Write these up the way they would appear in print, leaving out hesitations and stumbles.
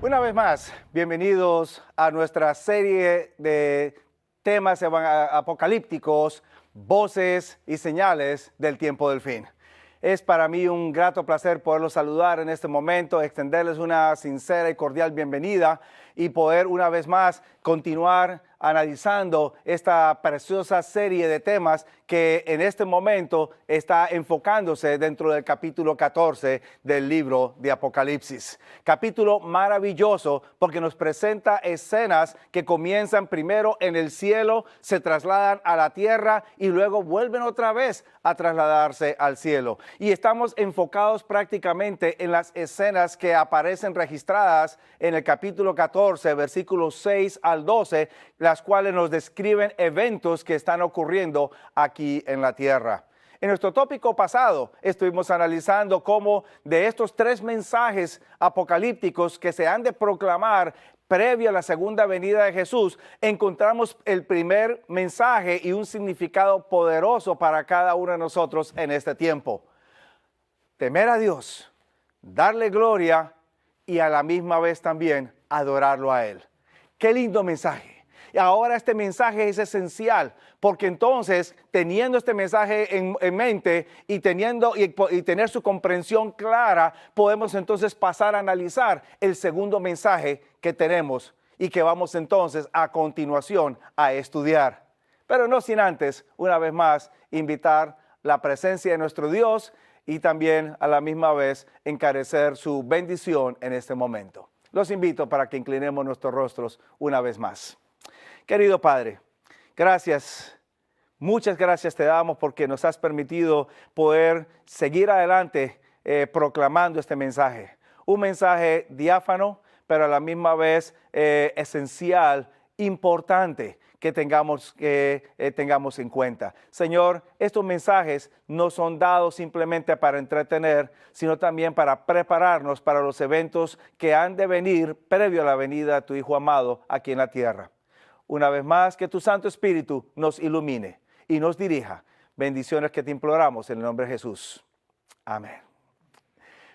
Una vez más, bienvenidos a nuestra serie de temas apocalípticos, voces y señales del tiempo del fin. Es para mí un grato placer poderlos saludar en este momento, extenderles una sincera y cordial bienvenida y poder una vez más continuar analizando esta preciosa serie de temas que en este momento está enfocándose dentro del capítulo 14 del libro de Apocalipsis. Capítulo maravilloso porque nos presenta escenas que comienzan primero en el cielo, se trasladan a la tierra y luego vuelven otra vez a trasladarse al cielo. Y estamos enfocados prácticamente en las escenas que aparecen registradas en el capítulo 14, versículos 6 al 12, las cuales nos describen eventos que están ocurriendo aquí en la tierra. En nuestro tópico pasado estuvimos analizando cómo de estos tres mensajes apocalípticos que se han de proclamar previo a la segunda venida de Jesús, encontramos el primer mensaje y un significado poderoso para cada uno de nosotros en este tiempo. Temer a Dios, darle gloria y a la misma vez también adorarlo a Él. ¡Qué lindo mensaje! Y ahora este mensaje es esencial, porque entonces, teniendo este mensaje en mente y tener su comprensión clara, podemos entonces pasar a analizar el segundo mensaje que tenemos y que vamos entonces a continuación a estudiar. Pero no sin antes, una vez más, invitar la presencia de nuestro Dios y también a la misma vez encarecer su bendición en este momento. Los invito para que inclinemos nuestros rostros una vez más. Querido Padre, gracias, muchas gracias te damos porque nos has permitido poder seguir adelante proclamando este mensaje. Un mensaje diáfano, pero a la misma vez esencial, importante que tengamos en cuenta. Señor, estos mensajes no son dados simplemente para entretener, sino también para prepararnos para los eventos que han de venir previo a la venida de tu Hijo amado aquí en la tierra. Una vez más, que tu Santo Espíritu nos ilumine y nos dirija. Bendiciones que te imploramos en el nombre de Jesús. Amén.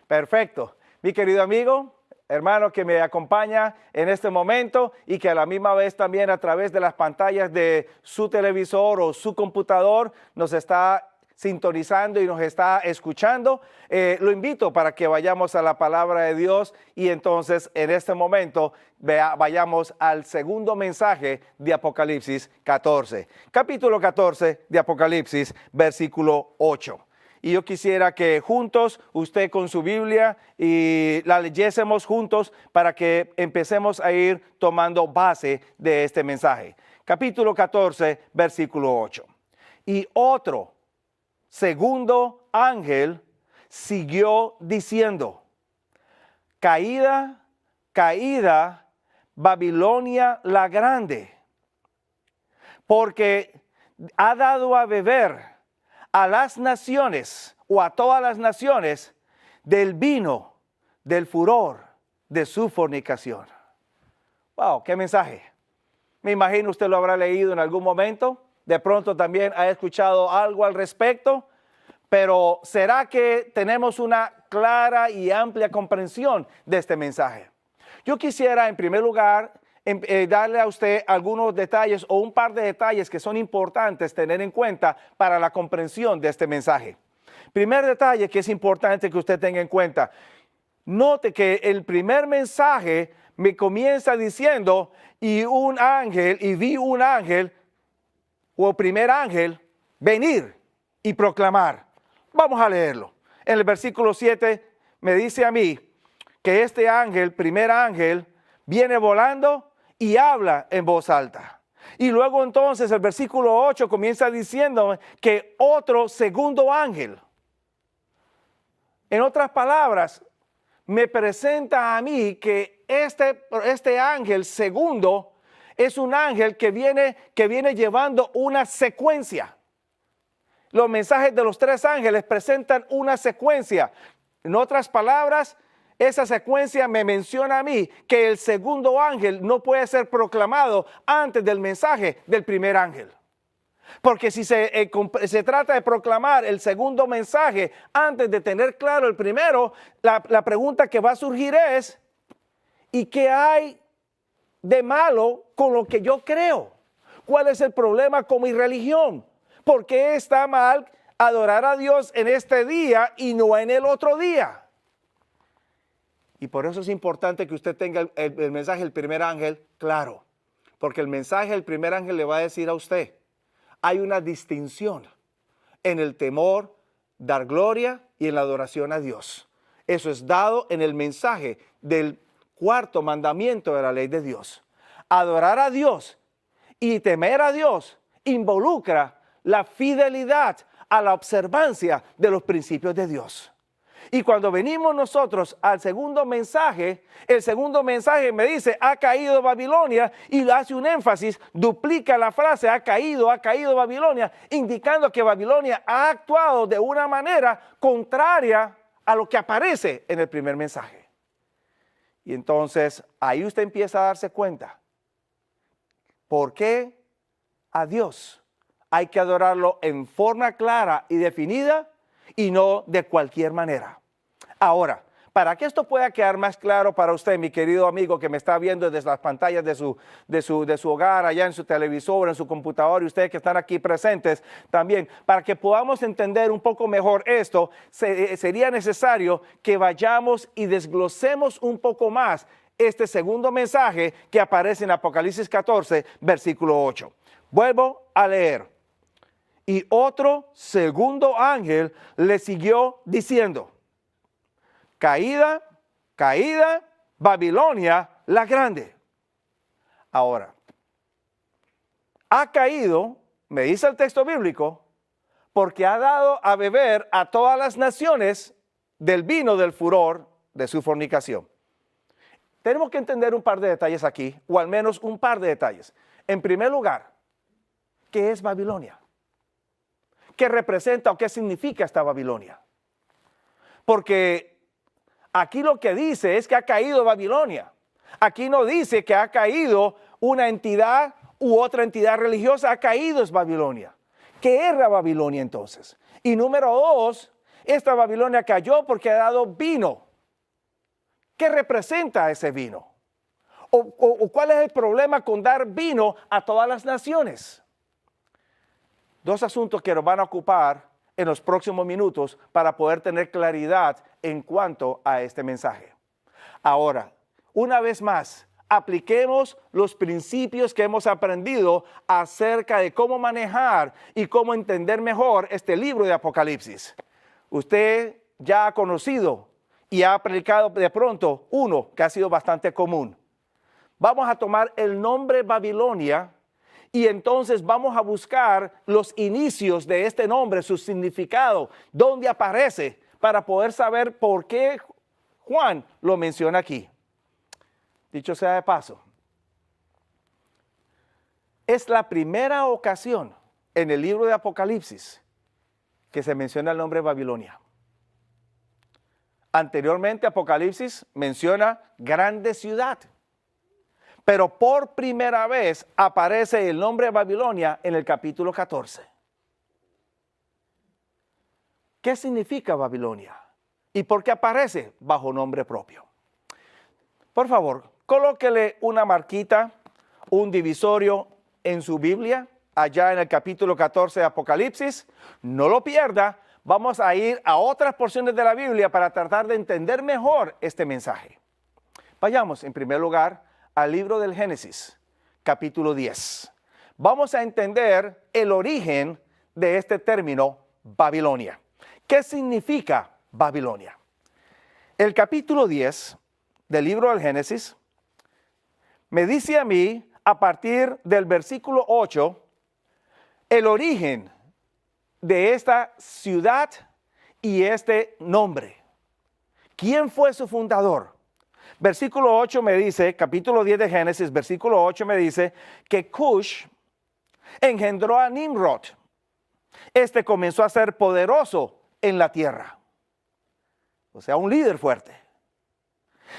Perfecto. Mi querido amigo, hermano que me acompaña en este momento y que a la misma vez también a través de las pantallas de su televisor o su computador nos está sintonizando y nos está escuchando, lo invito para que vayamos a la palabra de Dios y entonces en este momento vayamos al segundo mensaje de Apocalipsis 14. Capítulo 14 de Apocalipsis, versículo 8. Y yo quisiera que juntos, usted con su Biblia, y la leyésemos juntos para que empecemos a ir tomando base de este mensaje. Capítulo 14, versículo 8. Y otro segundo ángel siguió diciendo: caída, caída, Babilonia la grande, porque ha dado a beber a las naciones o a todas las naciones del vino del furor de su fornicación. Wow, qué mensaje. Me imagino usted lo habrá leído en algún momento. De pronto también ha escuchado algo al respecto, pero ¿será que tenemos una clara y amplia comprensión de este mensaje? Yo quisiera en primer lugar darle a usted algunos detalles o un par de detalles que son importantes tener en cuenta para la comprensión de este mensaje. Primer detalle que es importante que usted tenga en cuenta. Note que el primer mensaje me comienza diciendo, y vi un ángel, o primer ángel, venir y proclamar. Vamos a leerlo. En el versículo 7 me dice a mí que este ángel, primer ángel, viene volando y habla en voz alta. Y luego entonces el versículo 8 comienza diciendo que otro segundo ángel. En otras palabras, me presenta a mí que este ángel segundo es un ángel que viene llevando una secuencia. Los mensajes de los tres ángeles presentan una secuencia. En otras palabras, esa secuencia me menciona a mí que el segundo ángel no puede ser proclamado antes del mensaje del primer ángel. Porque si se trata de proclamar el segundo mensaje antes de tener claro el primero, la pregunta que va a surgir es: ¿Y qué hay de malo con lo que yo creo? ¿Cuál es el problema con mi religión? ¿Por qué está mal adorar a Dios en este día y no en el otro día? Y por eso es importante que usted tenga el mensaje del primer ángel claro. Porque el mensaje del primer ángel le va a decir a usted, hay una distinción en el temor, dar gloria y en la adoración a Dios. Eso es dado en el mensaje del cuarto mandamiento de la ley de Dios. Adorar a Dios y temer a Dios involucra la fidelidad a la observancia de los principios de Dios. Y cuando venimos nosotros al segundo mensaje, el segundo mensaje me dice, ha caído Babilonia, y le hace un énfasis, duplica la frase, ha caído Babilonia, indicando que Babilonia ha actuado de una manera contraria a lo que aparece en el primer mensaje. Y entonces ahí usted empieza a darse cuenta, ¿por qué a Dios hay que adorarlo en forma clara y definida y no de cualquier manera? Ahora, para que esto pueda quedar más claro para usted, mi querido amigo que me está viendo desde las pantallas de su hogar, allá en su televisor, en su computador, y ustedes que están aquí presentes también, para que podamos entender un poco mejor esto, sería necesario que vayamos y desglosemos un poco más este segundo mensaje que aparece en Apocalipsis 14, versículo 8. Vuelvo a leer. Y otro segundo ángel le siguió diciendo, caída, caída, Babilonia la grande. Ahora, ha caído, me dice el texto bíblico, porque ha dado a beber a todas las naciones del vino del furor de su fornicación. Tenemos que entender un par de detalles aquí, o al menos un par de detalles. En primer lugar, ¿qué es Babilonia? ¿Qué representa o qué significa esta Babilonia? Porque aquí lo que dice es que ha caído Babilonia. Aquí no dice que ha caído una entidad u otra entidad religiosa, ha caído es Babilonia. ¿Qué es la Babilonia entonces? Y número dos, esta Babilonia cayó porque ha dado vino. ¿Qué representa ese vino? ¿O cuál es el problema con dar vino a todas las naciones? Dos asuntos que nos van a ocupar en los próximos minutos para poder tener claridad en cuanto a este mensaje. Ahora, una vez más, apliquemos los principios que hemos aprendido acerca de cómo manejar y cómo entender mejor este libro de Apocalipsis. Usted ya ha conocido y ha aplicado de pronto uno que ha sido bastante común. Vamos a tomar el nombre Babilonia y entonces vamos a buscar los inicios de este nombre, su significado, dónde aparece, para poder saber por qué Juan lo menciona aquí. Dicho sea de paso, es la primera ocasión en el libro de Apocalipsis que se menciona el nombre Babilonia. Anteriormente Apocalipsis menciona grande ciudad, pero por primera vez aparece el nombre Babilonia en el capítulo 14. ¿Qué significa Babilonia? ¿Y por qué aparece bajo nombre propio? Por favor, colóquele una marquita, un divisorio en su Biblia, allá en el capítulo 14 de Apocalipsis. No lo pierda. Vamos a ir a otras porciones de la Biblia para tratar de entender mejor este mensaje. Vayamos en primer lugar al libro del Génesis, capítulo 10. Vamos a entender el origen de este término Babilonia. ¿Qué significa Babilonia? El capítulo 10 del libro del Génesis me dice a mí, a partir del versículo 8, el origen de esta ciudad y este nombre. ¿Quién fue su fundador? Versículo 8 me dice, capítulo 10 de Génesis, versículo 8 me dice que Cush engendró a Nimrod. Este comenzó a ser poderoso en la tierra. O sea, un líder fuerte.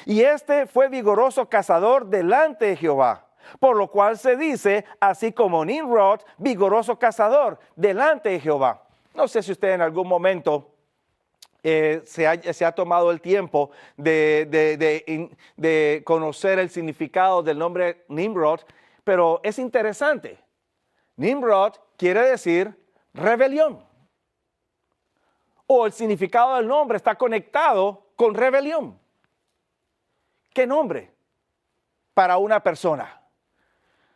Y este fue vigoroso cazador delante de Jehová, por lo cual se dice, así como Nimrod, vigoroso cazador delante de Jehová. No sé si usted en algún momento se ha tomado el tiempo de conocer el significado del nombre Nimrod, pero es interesante. Nimrod quiere decir rebelión. O el significado del nombre está conectado con rebelión. ¿Qué nombre para una persona?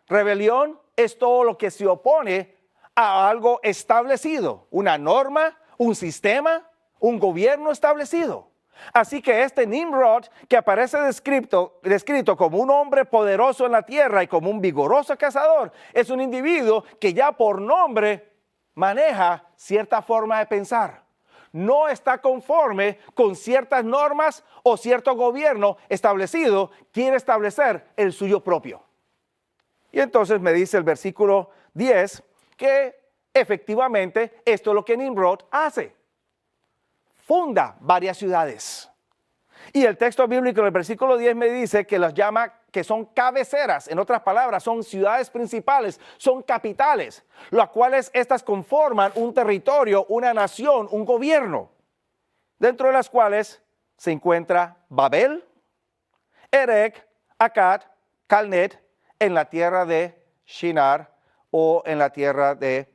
Rebelión es todo lo que se opone a algo establecido, una norma, un sistema, un gobierno establecido. Así que este Nimrod, que aparece descrito como un hombre poderoso en la tierra y como un vigoroso cazador, es un individuo que ya por nombre maneja cierta forma de pensar. No está conforme con ciertas normas o cierto gobierno establecido, quiere establecer el suyo propio. Y entonces me dice el versículo 10 que efectivamente esto es lo que Nimrod hace. Funda varias ciudades. Y el texto bíblico en el versículo 10 me dice que las llama que son cabeceras, en otras palabras, son ciudades principales, son capitales, las cuales estas conforman un territorio, una nación, un gobierno, dentro de las cuales se encuentra Babel, Erech, Akkad, Calnet, en la tierra de Shinar o en la tierra de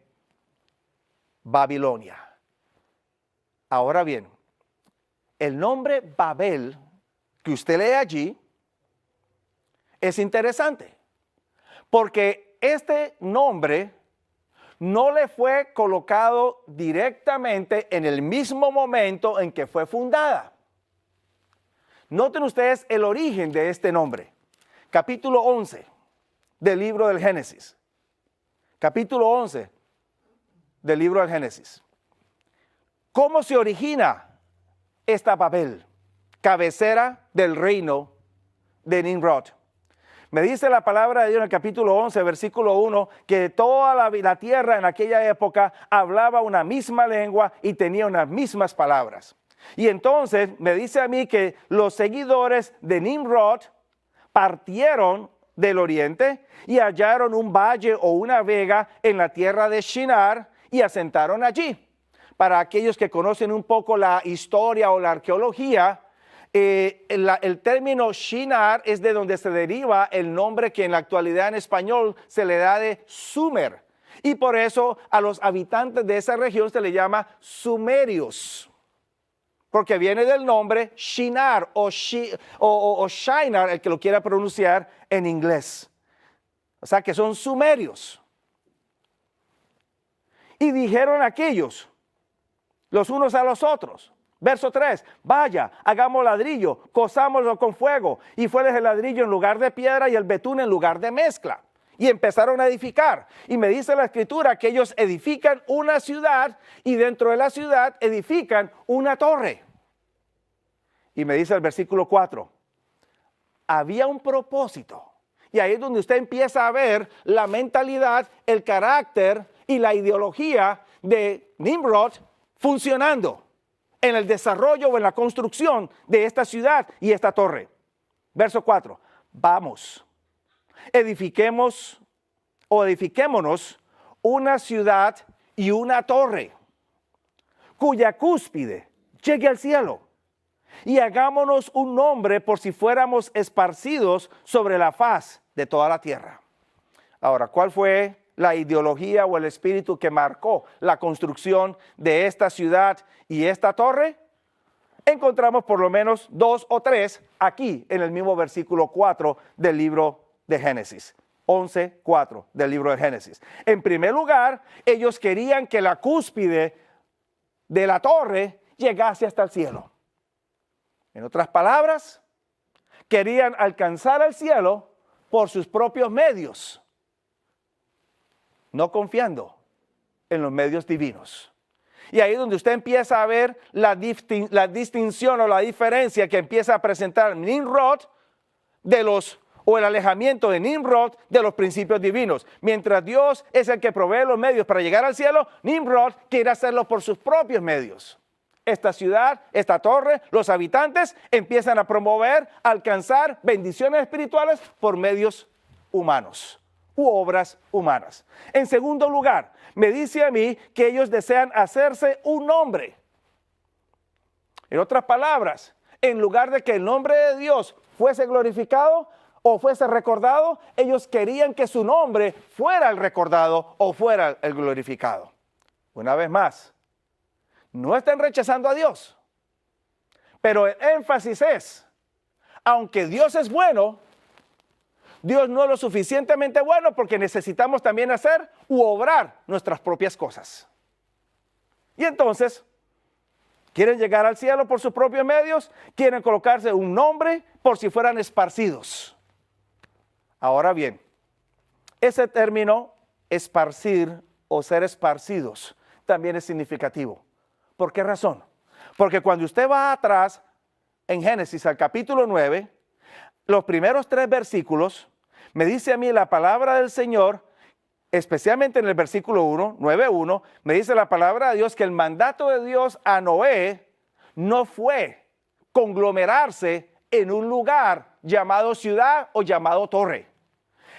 Babilonia. Ahora bien, el nombre Babel que usted lee allí es interesante, porque este nombre no le fue colocado directamente en el mismo momento en que fue fundada. Noten ustedes el origen de este nombre. Capítulo 11 del libro del Génesis. Capítulo 11 del libro del Génesis. ¿Cómo se origina esta Babel, cabecera del reino de Nimrod? Me dice la palabra de Dios en el capítulo 11, versículo 1, que toda la tierra en aquella época hablaba una misma lengua y tenía unas mismas palabras. Y entonces me dice a mí que los seguidores de Nimrod partieron del oriente y hallaron un valle o una vega en la tierra de Shinar y asentaron allí. Para aquellos que conocen un poco la historia o la arqueología, el término Shinar es de donde se deriva el nombre que en la actualidad en español se le da de Sumer. Y por eso a los habitantes de esa región se le llama sumerios, porque viene del nombre Shinar o Shinar, el que lo quiera pronunciar en inglés. O sea que son sumerios. Y dijeron aquellos, los unos a los otros. Verso 3, vaya, hagamos ladrillo, cozámoslo con fuego. Y fue el ladrillo en lugar de piedra y el betún en lugar de mezcla. Y empezaron a edificar. Y me dice la escritura que ellos edifican una ciudad y dentro de la ciudad edifican una torre. Y me dice el versículo 4, había un propósito. Y ahí es donde usted empieza a ver la mentalidad, el carácter y la ideología de Nimrod funcionando en el desarrollo o en la construcción de esta ciudad y esta torre. Verso 4, vamos, edifiquémonos una ciudad y una torre, cuya cúspide llegue al cielo, y hagámonos un nombre por si fuéramos esparcidos sobre la faz de toda la tierra. Ahora, ¿cuál fue la ideología o el espíritu que marcó la construcción de esta ciudad y esta torre? Encontramos por lo menos 2 o 3 aquí en el mismo versículo 4 del libro de Génesis. 11:4 del libro de Génesis. En primer lugar, ellos querían que la cúspide de la torre llegase hasta el cielo. En otras palabras, querían alcanzar el cielo por sus propios medios, no confiando en los medios divinos. Y ahí es donde usted empieza a ver la distinción o la diferencia que empieza a presentar Nimrod o el alejamiento de Nimrod de los principios divinos. Mientras Dios es el que provee los medios para llegar al cielo, Nimrod quiere hacerlo por sus propios medios. Esta ciudad, esta torre, los habitantes empiezan a promover, alcanzar bendiciones espirituales por medios humanos u obras humanas. En segundo lugar, me dice a mí que ellos desean hacerse un nombre. En otras palabras, en lugar de que el nombre de Dios fuese glorificado o fuese recordado, ellos querían que su nombre fuera el recordado o fuera el glorificado. Una vez más, no están rechazando a Dios, pero el énfasis es, aunque Dios es bueno, Dios no es lo suficientemente bueno porque necesitamos también hacer u obrar nuestras propias cosas. Y entonces, quieren llegar al cielo por sus propios medios, quieren colocarse un nombre por si fueran esparcidos. Ahora bien, ese término esparcir o ser esparcidos también es significativo. ¿Por qué razón? Porque cuando usted va atrás en Génesis al capítulo 9, los primeros 3 versículos, me dice a mí la palabra del Señor, especialmente en el versículo 1, 9:1, me dice la palabra de Dios que el mandato de Dios a Noé no fue conglomerarse en un lugar llamado ciudad o llamado torre.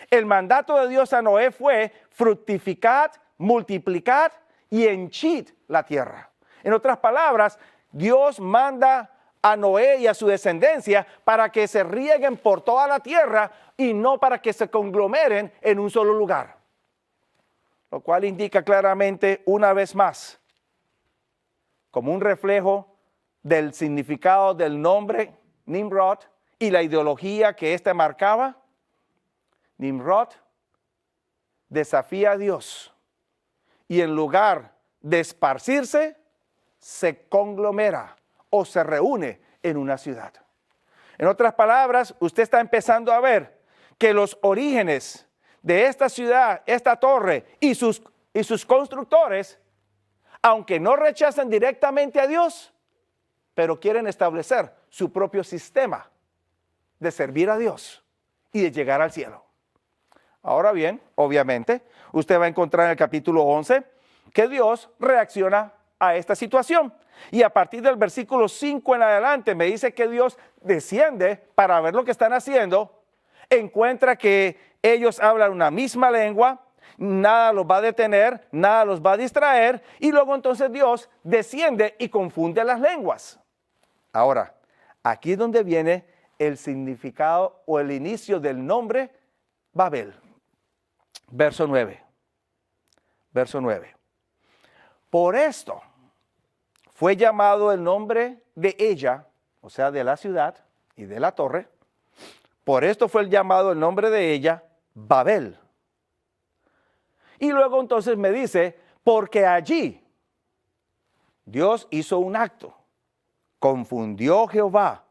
El mandato de Dios a Noé fue fructificad, multiplicad y henchid la tierra. En otras palabras, Dios manda a Noé y a su descendencia para que se rieguen por toda la tierra y no para que se conglomeren en un solo lugar. Lo cual indica claramente una vez más, como un reflejo del significado del nombre Nimrod y la ideología que éste marcaba, Nimrod desafía a Dios y en lugar de esparcirse, se conglomera o se reúne en una ciudad. En otras palabras, usted está empezando a ver que los orígenes de esta ciudad, esta torre y sus constructores, aunque no rechazan directamente a Dios, pero quieren establecer su propio sistema de servir a Dios y de llegar al cielo. Ahora bien, obviamente, usted va a encontrar en el capítulo 11 que Dios reacciona a esta situación. Y a partir del versículo 5 en adelante me dice que Dios desciende para ver lo que están haciendo, encuentra que ellos hablan una misma lengua, nada los va a detener, nada los va a distraer, y luego entonces Dios desciende y confunde las lenguas. Ahora, aquí es donde viene el significado o el inicio del nombre Babel. Verso 9. Verso 9. Por esto fue llamado el nombre de ella, o sea, de la ciudad y de la torre. Por esto fue llamado el nombre de ella Babel. Y luego entonces me dice, porque allí Dios hizo un acto. Confundió Jehová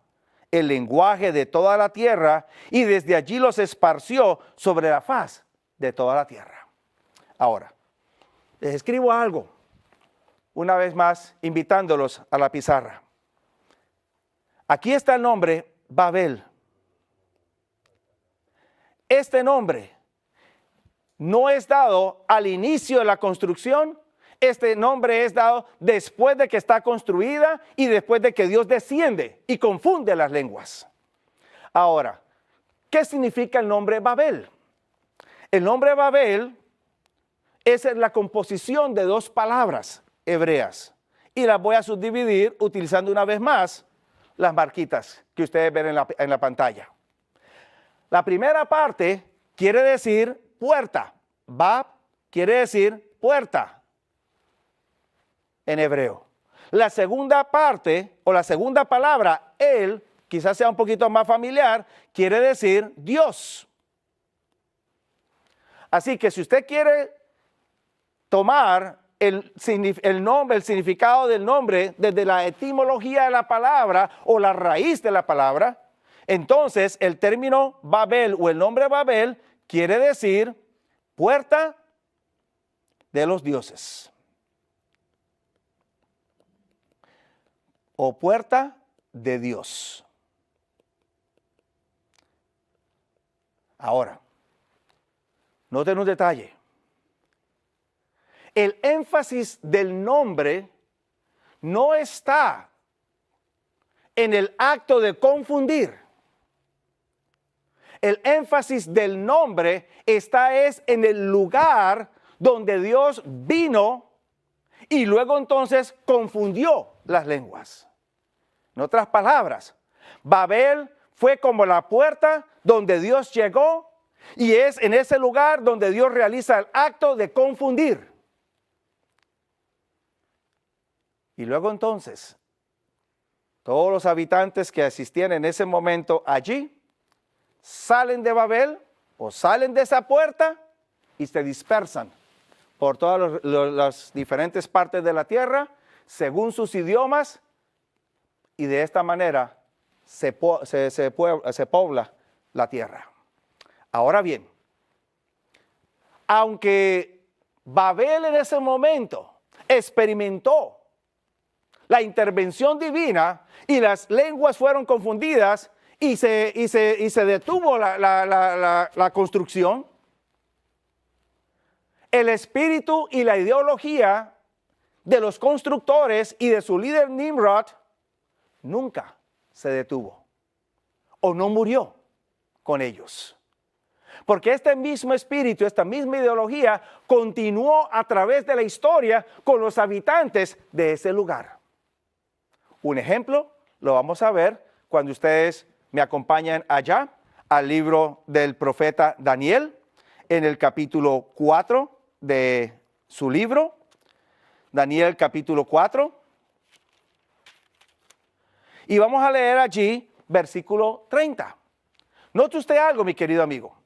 el lenguaje de toda la tierra y desde allí los esparció sobre la faz de toda la tierra. Ahora, les escribo algo, una vez más invitándolos a la pizarra. Aquí está el nombre Babel. Este nombre no es dado al inicio de la construcción, este nombre es dado después de que está construida y después de que Dios desciende y confunde las lenguas. Ahora, ¿qué significa el nombre Babel? El nombre Babel es la composición de 2 palabras hebreas y las voy a subdividir utilizando una vez más las marquitas que ustedes ven en la pantalla. La primera parte quiere decir puerta. Bab quiere decir puerta en hebreo. La segunda parte o la segunda palabra, el, quizás sea un poquito más familiar, quiere decir Dios. Así que si usted quiere tomar el significado del nombre desde la etimología de la palabra o la raíz de la palabra, entonces el término Babel o el nombre Babel quiere decir puerta de los dioses o puerta de Dios. Ahora, noten un detalle. El énfasis del nombre no está en el acto de confundir. El énfasis del nombre está en el lugar donde Dios vino y luego entonces confundió las lenguas. En otras palabras, Babel fue como la puerta donde Dios llegó y es en ese lugar donde Dios realiza el acto de confundir. Y luego entonces, todos los habitantes que asistían en ese momento allí, salen de Babel o salen de esa puerta y se dispersan por todas las diferentes partes de la tierra, según sus idiomas, y de esta manera se pobla la tierra. Ahora bien, aunque Babel en ese momento experimentó la intervención divina y las lenguas fueron confundidas y se detuvo la construcción, el espíritu y la ideología de los constructores y de su líder Nimrod nunca se detuvo o no murió con ellos. Porque este mismo espíritu, esta misma ideología continuó a través de la historia con los habitantes de ese lugar. Un ejemplo lo vamos a ver cuando ustedes me acompañan allá al libro del profeta Daniel en el capítulo 4 de su libro. Daniel capítulo 4. Y vamos a leer allí versículo 30. Note usted algo, mi querido amigo.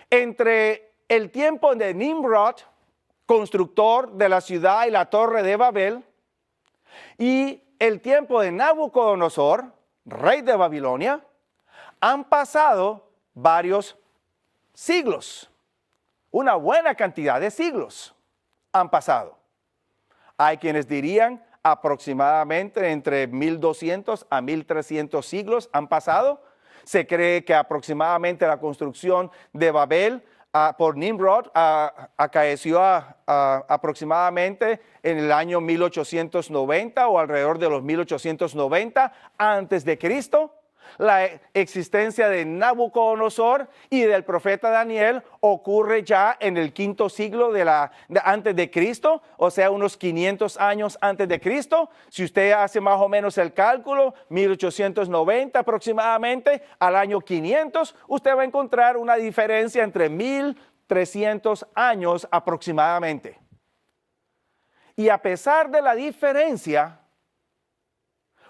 Entre el tiempo de Nimrod, constructor de la ciudad y la torre de Babel, y el tiempo de Nabucodonosor, rey de Babilonia, han pasado varios siglos. Una buena cantidad de siglos han pasado. Hay quienes dirían aproximadamente entre 1200 a 1300 siglos han pasado. Se cree que aproximadamente la construcción de Babel por Nimrod acaeció aproximadamente en el año 1890 o alrededor de los 1890 antes de Cristo. La existencia de Nabucodonosor y del profeta Daniel ocurre ya en el quinto siglo antes de Cristo, o sea, unos 500 años antes de Cristo. Si usted hace más o menos el cálculo, 1890 aproximadamente al año 500, usted va a encontrar una diferencia entre 1300 años aproximadamente. Y a pesar de la diferencia,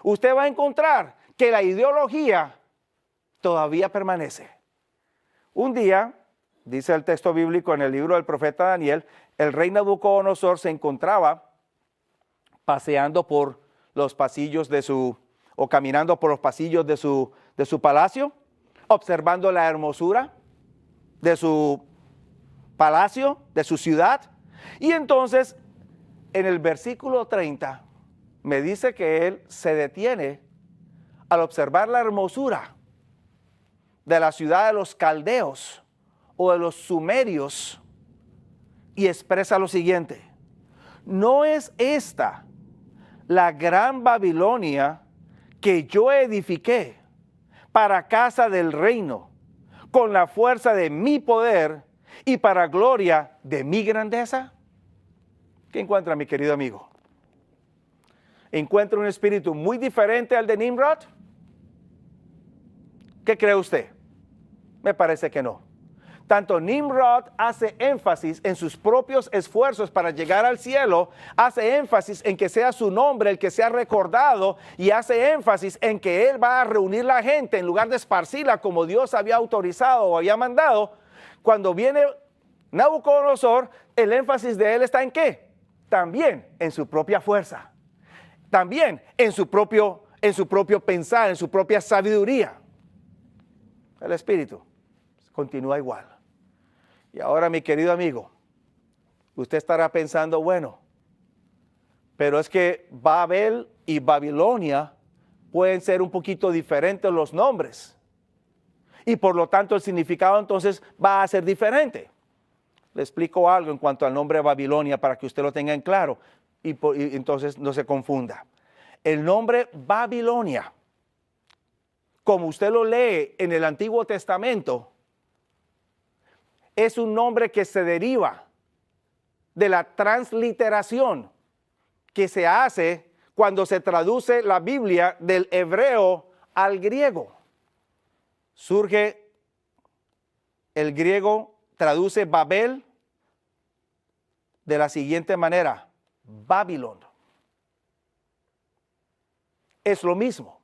usted va a encontrar que la ideología todavía permanece. Un día, dice el texto bíblico en el libro del profeta Daniel, el rey Nabucodonosor se encontraba paseando por los pasillos o caminando por los pasillos de su palacio, observando la hermosura de su palacio, de su ciudad. Y entonces, en el versículo 30, me dice que él se detiene al observar la hermosura de la ciudad de los caldeos o de los sumerios y expresa lo siguiente: ¿no es esta la gran Babilonia que yo edifiqué para casa del reino, con la fuerza de mi poder y para gloria de mi grandeza? ¿Qué encuentra, mi querido amigo? ¿Encuentra un espíritu muy diferente al de Nimrod? ¿Qué cree usted? Me parece que no. Tanto Nimrod hace énfasis en sus propios esfuerzos para llegar al cielo, hace énfasis en que sea su nombre el que sea recordado y hace énfasis en que él va a reunir la gente en lugar de esparcirla como Dios había autorizado o había mandado. Cuando viene Nabucodonosor, el énfasis de él está ¿en qué? También en su propia fuerza, también en su propio pensar, en su propia sabiduría. El espíritu continúa igual. Y ahora, mi querido amigo, usted estará pensando, bueno, pero es que Babel y Babilonia pueden ser un poquito diferentes los nombres. Y por lo tanto el significado entonces va a ser diferente. Le explico algo en cuanto al nombre Babilonia para que usted lo tenga en claro y entonces no se confunda. El nombre Babilonia, como usted lo lee en el Antiguo Testamento, es un nombre que se deriva de la transliteración que se hace cuando se traduce la Biblia del hebreo al griego. Surge el griego, traduce Babel de la siguiente manera: Babilón. Es lo mismo.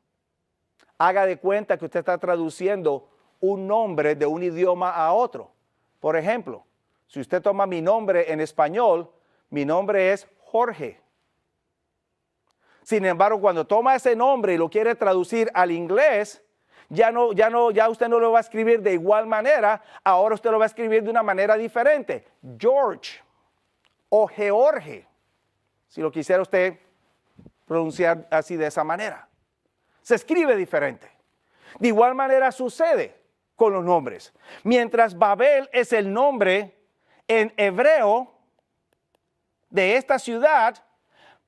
Haga de cuenta que usted está traduciendo un nombre de un idioma a otro. Por ejemplo, si usted toma mi nombre en español, mi nombre es Jorge. Sin embargo, cuando toma ese nombre y lo quiere traducir al inglés, ya usted no lo va a escribir de igual manera. Ahora usted lo va a escribir de una manera diferente. George o George, si lo quisiera usted pronunciar así, de esa manera. Se escribe diferente. De igual manera sucede con los nombres. Mientras Babel es el nombre en hebreo de esta ciudad,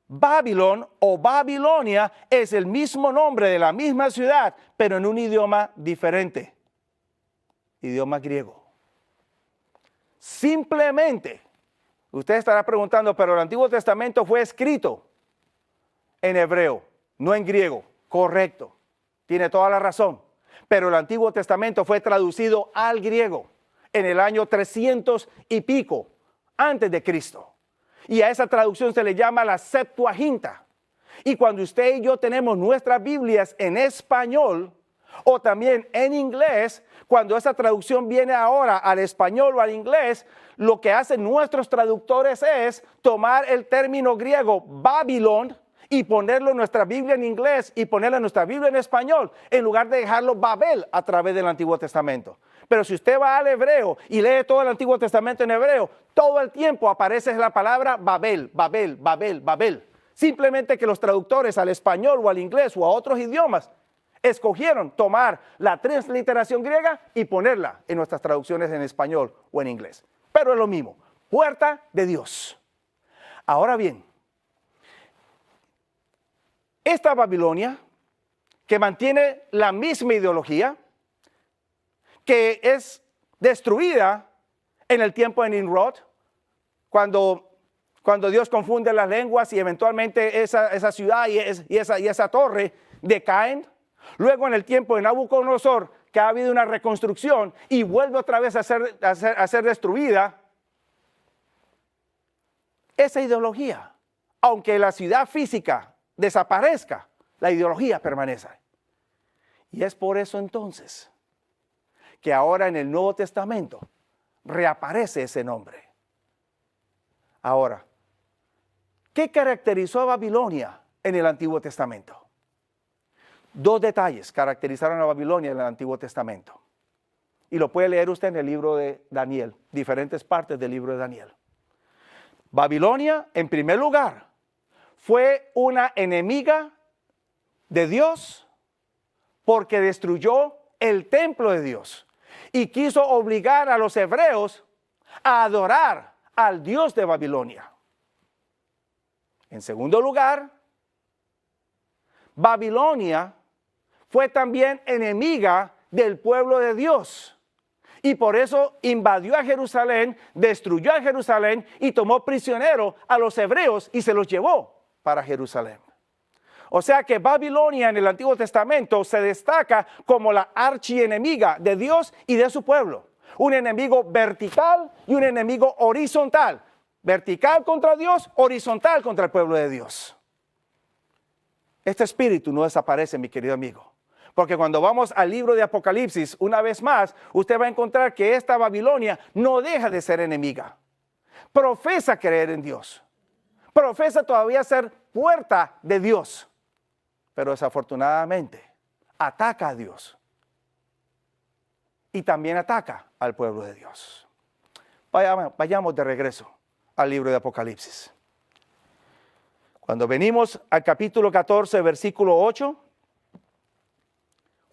Babilón o Babilonia es el mismo nombre de la misma ciudad, pero en un idioma diferente, idioma griego. Simplemente, usted estará preguntando, pero el Antiguo Testamento fue escrito en hebreo, no en griego. Correcto, tiene toda la razón. Pero el Antiguo Testamento fue traducido al griego en el año 300 y pico antes de Cristo. Y a esa traducción se le llama la Septuaginta. Y cuando usted y yo tenemos nuestras Biblias en español o también en inglés, cuando esa traducción viene ahora al español o al inglés, lo que hacen nuestros traductores es tomar el término griego Babilón y ponerlo en nuestra Biblia en inglés y ponerlo en nuestra Biblia en español, en lugar de dejarlo Babel a través del Antiguo Testamento. Pero si usted va al hebreo y lee todo el Antiguo Testamento en hebreo, todo el tiempo aparece la palabra Babel, Babel, Babel, Babel. Simplemente que los traductores al español o al inglés o a otros idiomas escogieron tomar la transliteración griega y ponerla en nuestras traducciones en español o en inglés. Pero es lo mismo, puerta de Dios. Ahora bien, esta Babilonia, que mantiene la misma ideología, que es destruida en el tiempo de Nimrod, cuando Dios confunde las lenguas y eventualmente esa ciudad y esa torre decaen. Luego en el tiempo de Nabucodonosor, que ha habido una reconstrucción y vuelve otra vez a ser destruida. Esa ideología, aunque la ciudad física desaparezca, la ideología permanece. Y es por eso entonces que ahora en el Nuevo Testamento reaparece ese nombre. Ahora, ¿qué caracterizó a Babilonia en el Antiguo Testamento? Dos detalles caracterizaron a Babilonia en el Antiguo Testamento. Y lo puede leer usted en el libro de Daniel, diferentes partes del libro de Daniel. Babilonia, en primer lugar, fue una enemiga de Dios porque destruyó el templo de Dios y quiso obligar a los hebreos a adorar al Dios de Babilonia. En segundo lugar, Babilonia fue también enemiga del pueblo de Dios y por eso invadió a Jerusalén, destruyó a Jerusalén y tomó prisionero a los hebreos y se los llevó para Jerusalén. O sea que Babilonia en el Antiguo Testamento se destaca como la archienemiga de Dios y de su pueblo. Un enemigo vertical y un enemigo horizontal. Vertical contra Dios, horizontal contra el pueblo de Dios. Este espíritu no desaparece, mi querido amigo. Porque cuando vamos al libro de Apocalipsis, una vez más, usted va a encontrar que esta Babilonia no deja de ser enemiga. Profesa creer en Dios. Profesa todavía ser puerta de Dios. Pero desafortunadamente ataca a Dios. Y también ataca al pueblo de Dios. Vayamos de regreso al libro de Apocalipsis. Cuando venimos al capítulo 14, versículo 8,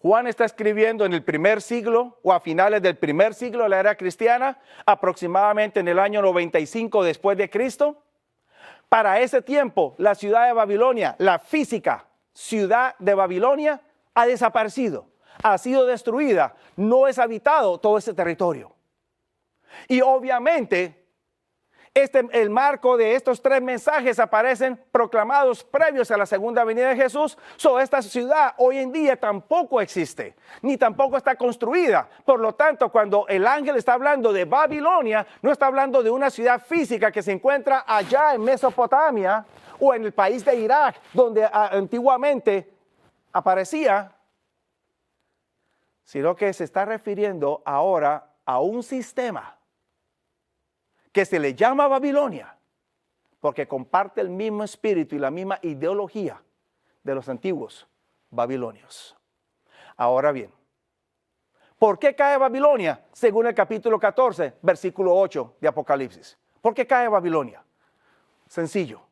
Juan está escribiendo en el primer siglo o a finales del primer siglo de la era cristiana, aproximadamente en el año 95 después de Cristo. Para ese tiempo, la ciudad de Babilonia, la física ciudad de Babilonia, ha desaparecido, ha sido destruida, no es habitado todo ese territorio. Y obviamente, El marco de estos 3 mensajes aparecen proclamados previos a la segunda venida de Jesús. Esta ciudad hoy en día tampoco existe, ni tampoco está construida. Por lo tanto, cuando el ángel está hablando de Babilonia, no está hablando de una ciudad física que se encuentra allá en Mesopotamia o en el país de Irak, donde antiguamente aparecía, sino que se está refiriendo ahora a un sistema que se le llama Babilonia, porque comparte el mismo espíritu y la misma ideología de los antiguos babilonios. Ahora bien, ¿por qué cae Babilonia? Según el capítulo 14, versículo 8 de Apocalipsis. ¿Por qué cae Babilonia? Sencillo,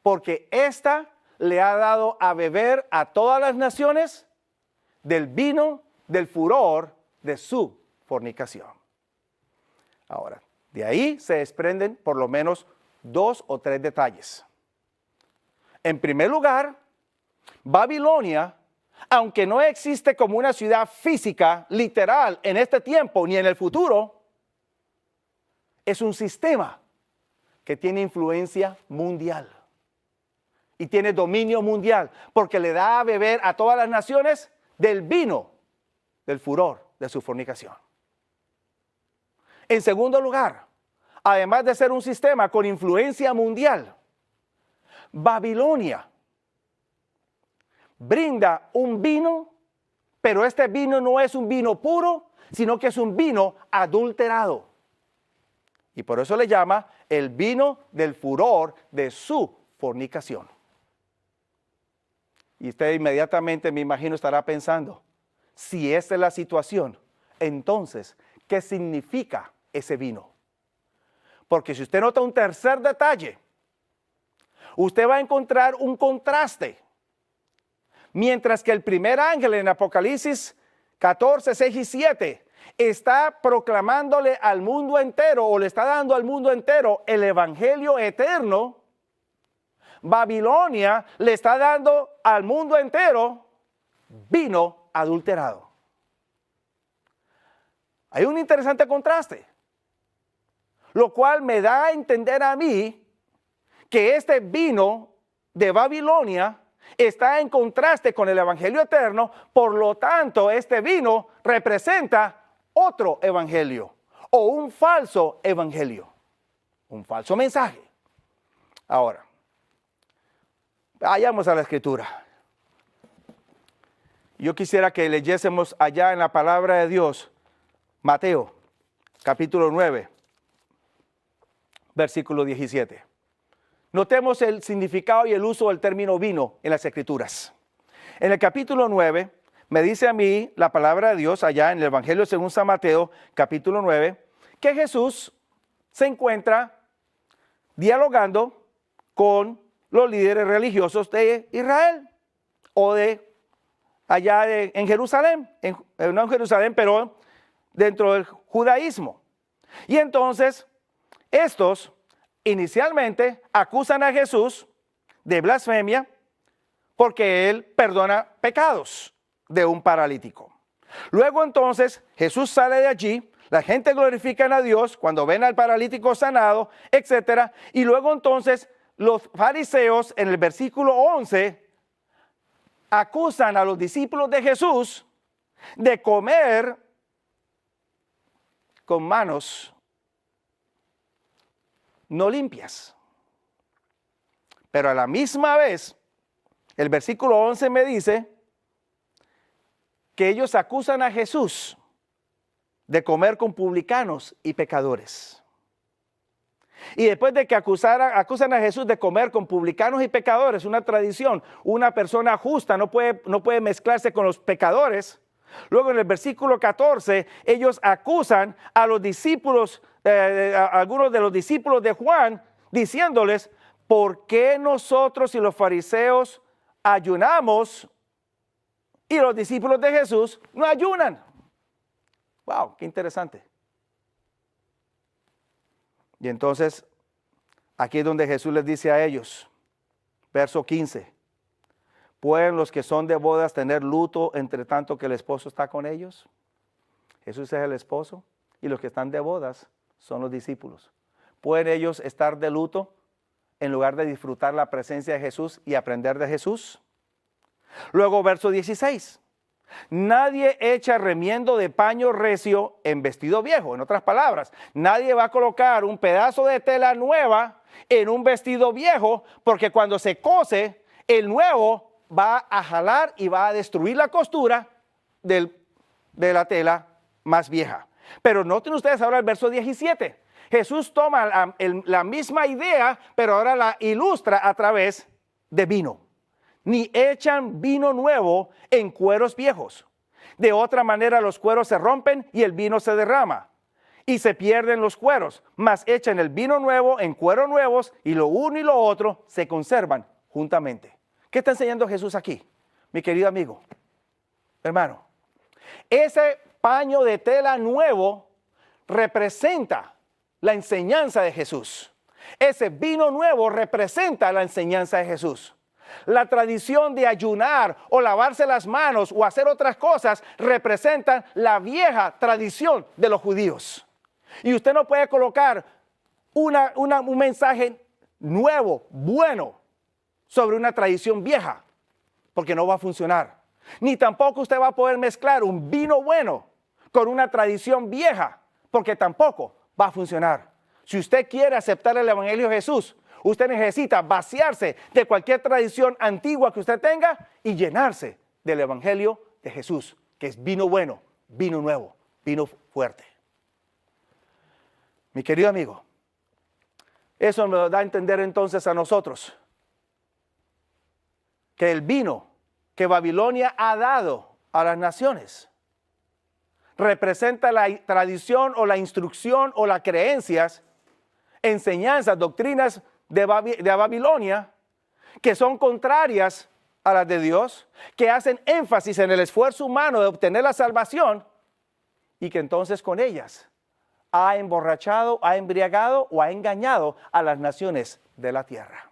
porque ésta le ha dado a beber a todas las naciones del vino del furor de su fornicación. Ahora, de ahí se desprenden por lo menos 2 o 3 detalles. En primer lugar, Babilonia, aunque no existe como una ciudad física, literal, en este tiempo ni en el futuro, es un sistema que tiene influencia mundial y tiene dominio mundial, porque le da a beber a todas las naciones del vino del furor de su fornicación. En segundo lugar, además de ser un sistema con influencia mundial, Babilonia brinda un vino, pero este vino no es un vino puro, sino que es un vino adulterado. Y por eso le llama el vino del furor de su fornicación. Y usted inmediatamente, me imagino, estará pensando, si esta es la situación, entonces, ¿qué significa ese vino? Porque si usted nota un tercer detalle, usted va a encontrar un contraste. Mientras que el primer ángel en Apocalipsis 14, 6 y 7 está proclamándole al mundo entero, o le está dando al mundo entero el evangelio eterno, Babilonia le está dando al mundo entero vino adulterado. Hay un interesante contraste, lo cual me da a entender a mí que este vino de Babilonia está en contraste con el evangelio eterno. Por lo tanto, este vino representa otro evangelio o un falso evangelio, un falso mensaje. Ahora, vayamos a la escritura. Yo quisiera que leyésemos allá en la palabra de Dios, Mateo, capítulo 9, versículo 17. Notemos el significado y el uso del término vino en las escrituras. En el capítulo 9, me dice a mí la palabra de Dios, allá en el Evangelio según San Mateo, capítulo 9, que Jesús se encuentra dialogando con los líderes religiosos de Israel, o de allá en Jerusalén, no en Jerusalén, pero dentro del judaísmo. Y entonces, estos inicialmente acusan a Jesús de blasfemia porque él perdona pecados de un paralítico. Luego entonces Jesús sale de allí, la gente glorifica a Dios cuando ven al paralítico sanado, etc. Y luego entonces los fariseos en el versículo 11 acusan a los discípulos de Jesús de comer con manos no limpias. Pero a la misma vez, el versículo 11 me dice que ellos acusan a Jesús de comer con publicanos y pecadores. Y después de que acusan a Jesús de comer con publicanos y pecadores, una tradición, una persona justa no puede mezclarse con los pecadores. Luego en el versículo 14, ellos acusan a los discípulos, algunos de los discípulos de Juan, diciéndoles, ¿por qué nosotros y los fariseos ayunamos y los discípulos de Jesús no ayunan? ¡Wow! ¡Qué interesante! Y entonces, aquí es donde Jesús les dice a ellos, verso 15, ¿pueden los que son de bodas tener luto entre tanto que el esposo está con ellos? Jesús es el esposo y los que están de bodas son los discípulos. ¿pueden ellos estar de luto en lugar de disfrutar la presencia de Jesús y aprender de Jesús? Luego, verso 16. Nadie echa remiendo de paño recio en vestido viejo. En otras palabras, nadie va a colocar un pedazo de tela nueva en un vestido viejo, porque cuando se cose, el nuevo va a jalar y va a destruir la costura de la tela más vieja. Pero noten ustedes ahora el verso 17. Jesús toma la misma idea, pero ahora la ilustra a través de vino. Ni echan vino nuevo en cueros viejos. De otra manera los cueros se rompen y el vino se derrama y se pierden los cueros, mas echan el vino nuevo en cueros nuevos y lo uno y lo otro se conservan juntamente. ¿Qué está enseñando Jesús aquí, mi querido amigo, hermano? Ese paño de tela nuevo representa la enseñanza de Jesús. Ese vino nuevo representa la enseñanza de Jesús. La tradición de ayunar o lavarse las manos o hacer otras cosas representan la vieja tradición de los judíos. Y usted no puede colocar un mensaje nuevo, bueno, sobre una tradición vieja, porque no va a funcionar. Ni tampoco usted va a poder mezclar un vino bueno con una tradición vieja, porque tampoco va a funcionar. Si usted quiere aceptar el Evangelio de Jesús, usted necesita vaciarse de cualquier tradición antigua que usted tenga y llenarse del Evangelio de Jesús, que es vino bueno, vino nuevo, vino fuerte. Mi querido amigo, eso nos da a entender entonces a nosotros que el vino que Babilonia ha dado a las naciones representa la tradición o la instrucción o las creencias, enseñanzas, doctrinas de Babilonia, que son contrarias a las de Dios, que hacen énfasis en el esfuerzo humano de obtener la salvación y que entonces con ellas ha emborrachado, ha embriagado o ha engañado a las naciones de la tierra.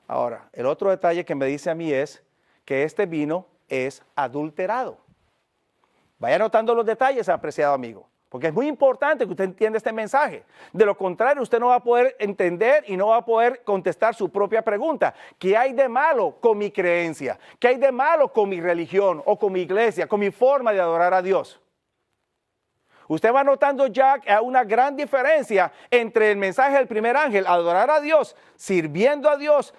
Ahora, el otro detalle que me dice a mí es que este vino es adulterado. Vaya notando los detalles, apreciado amigo, porque es muy importante que usted entienda este mensaje. De lo contrario, usted no va a poder entender y no va a poder contestar su propia pregunta. ¿Qué hay de malo con mi creencia? ¿Qué hay de malo con mi religión o con mi iglesia, con mi forma de adorar a Dios? Usted va notando ya una gran diferencia entre el mensaje del primer ángel, adorar a Dios, sirviendo a Dios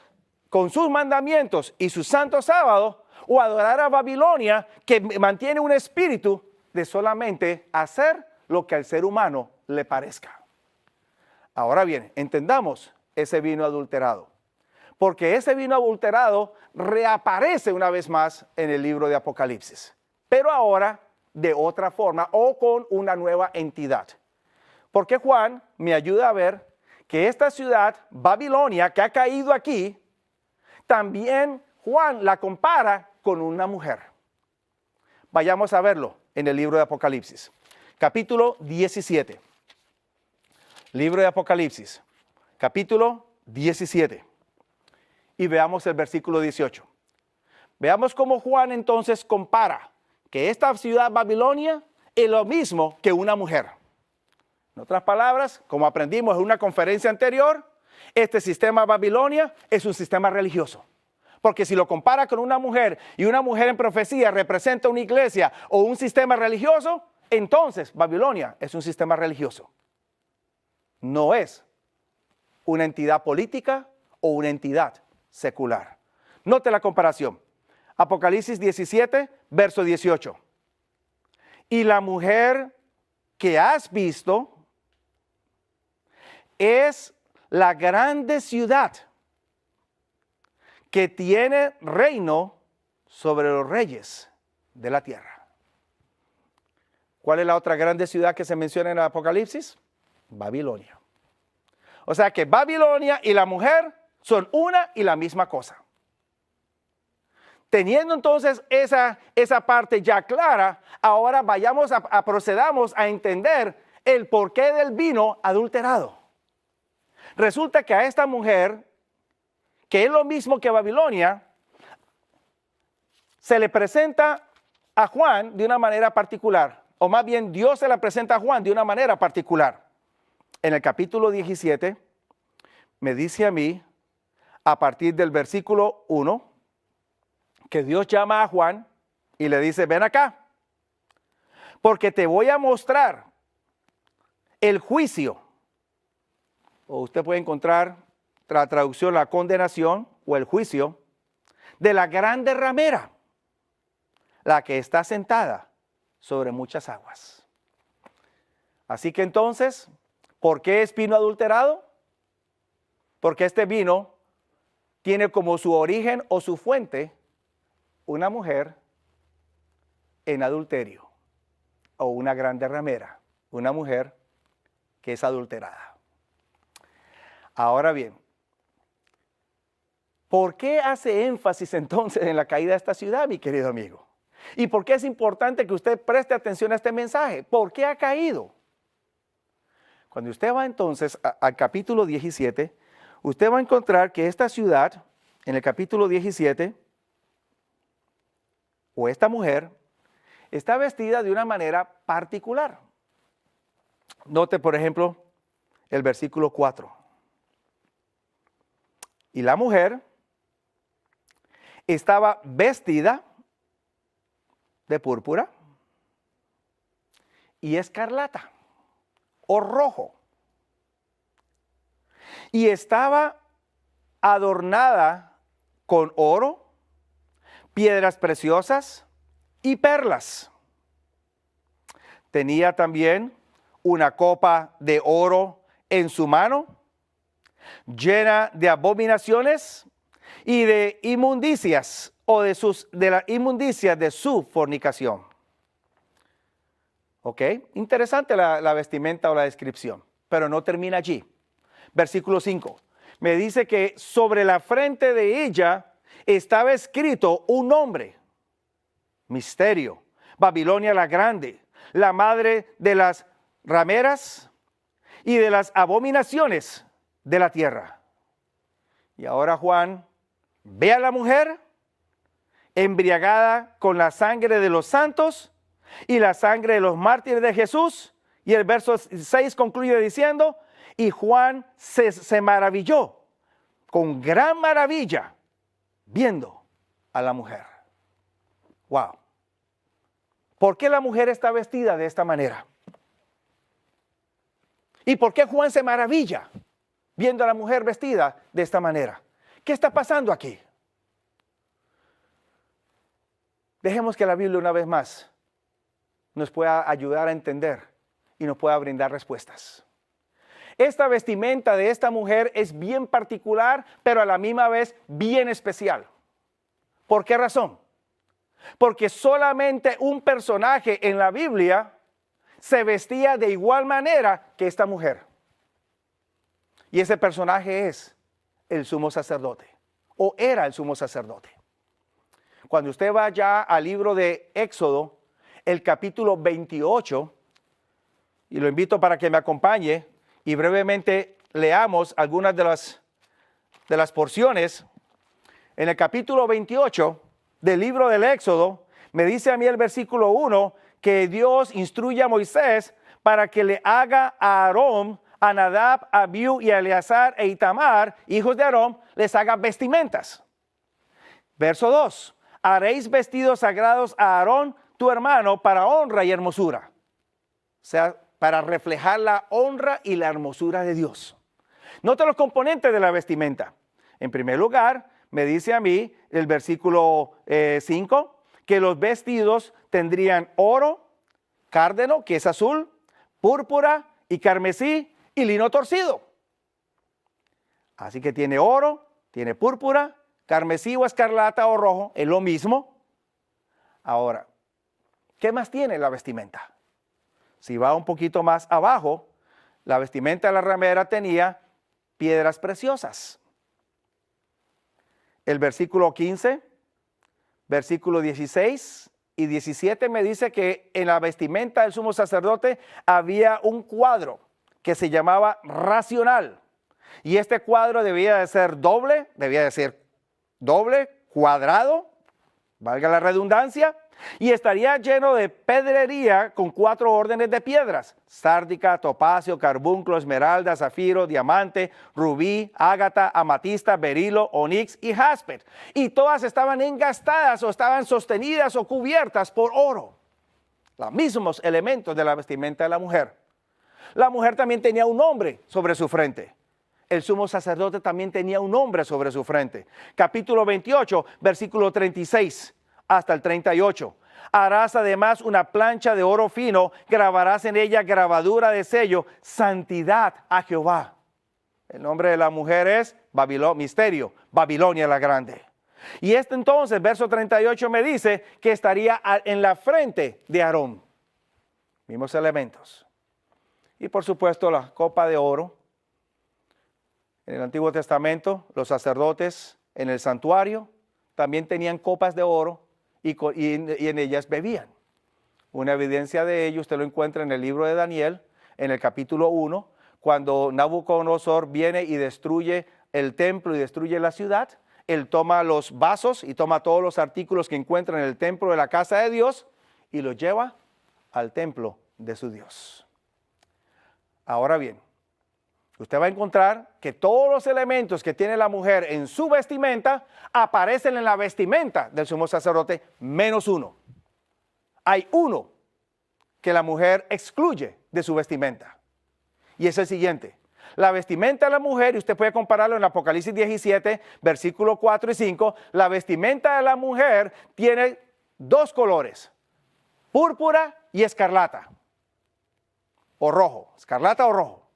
con sus mandamientos y su santo sábado, o adorar a Babilonia, que mantiene un espíritu de solamente hacer lo que al ser humano le parezca. Ahora bien, entendamos ese vino adulterado, porque ese vino adulterado reaparece una vez más en el libro de Apocalipsis, pero ahora de otra forma o con una nueva entidad. Porque Juan me ayuda a ver que esta ciudad, Babilonia, que ha caído aquí, también Juan la compara con una mujer. Vayamos a verlo en el libro de Apocalipsis, capítulo 17. Libro de Apocalipsis, capítulo 17. Y veamos el versículo 18. Veamos cómo Juan entonces compara que esta ciudad Babilonia es lo mismo que una mujer. En otras palabras, como aprendimos en una conferencia anterior, este sistema Babilonia es un sistema religioso. Porque si lo compara con una mujer y una mujer en profecía representa una iglesia o un sistema religioso, entonces Babilonia es un sistema religioso. No es una entidad política o una entidad secular. Note la comparación. Apocalipsis 17, verso 18. Y la mujer que has visto es la grande ciudad que tiene reino sobre los reyes de la tierra. ¿Cuál es la otra grande ciudad que se menciona en el Apocalipsis? Babilonia. O sea que Babilonia y la mujer son una y la misma cosa. Teniendo entonces esa parte ya clara, ahora procedamos a entender el porqué del vino adulterado. Resulta que a esta mujer, que es lo mismo que Babilonia, se le presenta a Juan de una manera particular, o más bien Dios se la presenta a Juan de una manera particular. en el capítulo 17, me dice a mí, a partir del versículo 1, que Dios llama a Juan y le dice, ven acá, porque te voy a mostrar el juicio. O usted puede encontrar la traducción, la condenación o el juicio de la grande ramera, la que está sentada sobre muchas aguas. Así que entonces, ¿por qué es vino adulterado? Porque este vino tiene como su origen o su fuente una mujer en adulterio o una grande ramera, una mujer que es adulterada. Ahora bien, ¿por qué hace énfasis entonces en la caída de esta ciudad, mi querido amigo? ¿Y por qué es importante que usted preste atención a este mensaje? ¿Por qué ha caído? Cuando usted va entonces al capítulo 17, usted va a encontrar que esta ciudad, en el capítulo 17, o esta mujer, está vestida de una manera particular. Note, por ejemplo, el versículo 4. Y la mujer estaba vestida de púrpura y escarlata o rojo. Y estaba adornada con oro, piedras preciosas y perlas. Tenía también una copa de oro en su mano, llena de abominaciones y de inmundicias o de la inmundicia de su fornicación. ¿Ok? Interesante la vestimenta o la descripción, pero no termina allí. Versículo 5. Me dice que sobre la frente de ella estaba escrito un nombre. Misterio. Babilonia la Grande, la madre de las rameras y de las abominaciones de la tierra. Y ahora Juan ve a la mujer embriagada con la sangre de los santos y la sangre de los mártires de Jesús. Y el verso 6 concluye diciendo, y Juan se maravilló con gran maravilla viendo a la mujer. Wow. ¿Por qué la mujer está vestida de esta manera? ¿Y por qué Juan se maravilla viendo a la mujer vestida de esta manera? ¿Qué está pasando aquí? Dejemos que la Biblia una vez más nos pueda ayudar a entender y nos pueda brindar respuestas. Esta vestimenta de esta mujer es bien particular, pero a la misma vez bien especial. ¿Por qué razón? Porque solamente un personaje en la Biblia se vestía de igual manera que esta mujer. Y ese personaje es el sumo sacerdote, o era el sumo sacerdote. Cuando usted va ya al libro de Éxodo, el capítulo 28, y lo invito para que me acompañe y brevemente leamos algunas de las porciones. En el capítulo 28 del libro del Éxodo, me dice a mí el versículo 1 que Dios instruye a Moisés para que le haga a Aarón, a Nadab, a Abiú y a Eleazar e Itamar, hijos de Aarón, les haga vestimentas. Verso 2, haréis vestidos sagrados a Aarón, tu hermano, para honra y hermosura. O sea, para reflejar la honra y la hermosura de Dios. Note los componentes de la vestimenta. En primer lugar, me dice a mí el versículo 5, que los vestidos tendrían oro, cárdeno, que es azul, púrpura y carmesí y lino torcido. Así que tiene oro, tiene púrpura, carmesí o escarlata o rojo, es lo mismo. Ahora, ¿qué más tiene la vestimenta? Si va un poquito más abajo, la vestimenta de la ramera tenía piedras preciosas. El versículo 15, versículo 16 y 17 me dice que en la vestimenta del sumo sacerdote había un cuadro que se llamaba racional. Y este cuadro debía de ser doble, cuadrado, valga la redundancia, y estaría lleno de pedrería con 4 órdenes de piedras: sárdica, topacio, carbunclo, esmeralda, zafiro, diamante, rubí, ágata, amatista, berilo, onix y jaspe. Y todas estaban engastadas o estaban sostenidas o cubiertas por oro. Los mismos elementos de la vestimenta de la mujer. La mujer también tenía un nombre sobre su frente. El sumo sacerdote también tenía un nombre sobre su frente. Capítulo 28, versículo 36 hasta el 38. Harás además una plancha de oro fino, grabarás en ella grabadura de sello, santidad a Jehová. El nombre de la mujer es Misterio, Babilonia la Grande. Y entonces, verso 38 me dice que estaría en la frente de Aarón. Mismos elementos. Y por supuesto la copa de oro. En el Antiguo Testamento, los sacerdotes en el santuario también tenían copas de oro y en ellas bebían. Una evidencia de ello usted lo encuentra en el libro de Daniel, en el capítulo 1, cuando Nabucodonosor viene y destruye el templo y destruye la ciudad. Él toma los vasos y toma todos los artículos que encuentra en el templo de la casa de Dios y los lleva al templo de su Dios. Ahora bien, usted va a encontrar que todos los elementos que tiene la mujer en su vestimenta aparecen en la vestimenta del sumo sacerdote, menos uno. Hay uno que la mujer excluye de su vestimenta. Y es el siguiente. La vestimenta de la mujer, y usted puede compararlo en Apocalipsis 17, versículos 4 y 5, la vestimenta de la mujer tiene 2 colores, púrpura y escarlata, o rojo, escarlata o rojo.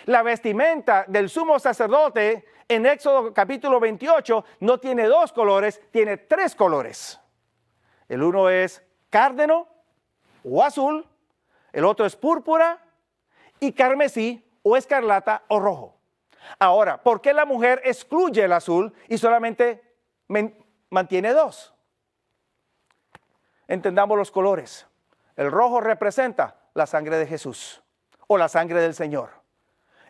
La vestimenta del sumo sacerdote en Éxodo capítulo 28 no tiene 2 colores, tiene 3 colores. El uno es cárdeno o azul, el otro es púrpura y carmesí o escarlata o rojo. Ahora, ¿por qué la mujer excluye el azul y solamente mantiene 2? Entendamos los colores. El rojo representa la sangre de Jesús o la sangre del Señor.